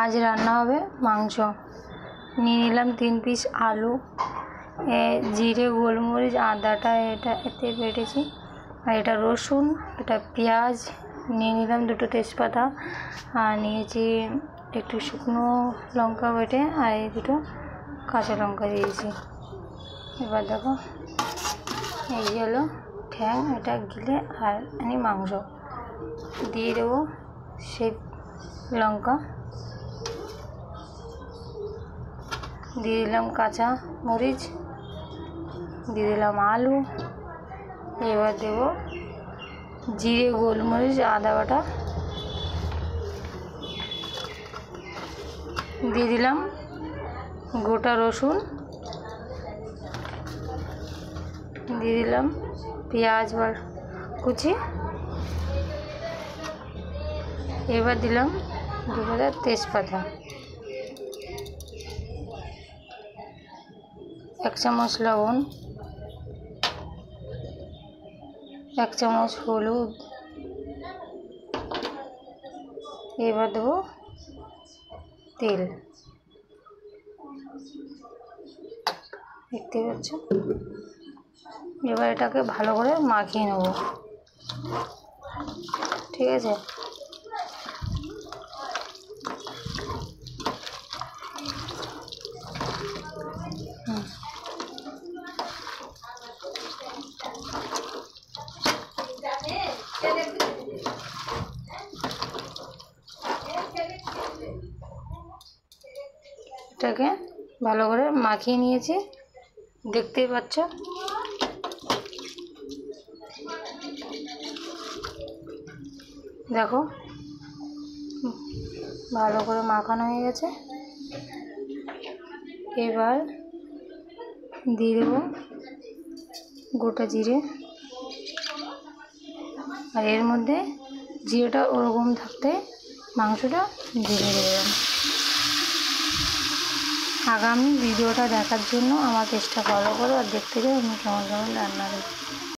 আজ রান্না হবে মাংস। নিয়ে নিলাম 3 পিস আলু, জিরে, গোলমরিচ, আদাটা এতে বেটেছি, আর এটা রসুন, এটা পেঁয়াজ, নিয়ে নিলাম 2টো তেজপাতা, আর নিয়েছি একটু শুকনো লঙ্কা বেটে, আর এই 2টো কাঁচা লঙ্কা দিয়েছি। এবার দেখো, এই হলো ঠ্যাং, এটা গিলে আর মাংস দিয়ে দেবো। সেই লঙ্কা দিয়ে দিলাম, কাঁচা মরিচ দিয়ে দিলাম, আলু। এবার দেব জিরে, গোলমরিচ, আদা বাটা দিয়ে দিলাম, গোটা রসুন দিয়ে দিলাম, পেঁয়াজ কুচি। এবার দিলাম 2 তেজপাতা, 1 চামচ লবণ, 1 চামচ হলুদ। এবার দেবো তেল, দেখতে পাচ্ছ। এবার এটাকে ভালো করে মাখিয়ে নেব, ঠিক আছে। এটাকে ভালো করে মাখিয়ে নিয়েছি, দেখতেই পাচ্ছ। দেখো, ভালো করে মাখানো হয়ে গেছে। এবার দিয়ে দেবো গোটা জিরে, আর এর মধ্যে জিরেটা ওরকম থাকতে মাংসটা ঢেলে দেবেন। আগামী ভিডিওটা দেখার জন্য আমার পেজটা ফলো করো, আর দেখতে যাও আমি কেমন কেমন রান্না করি।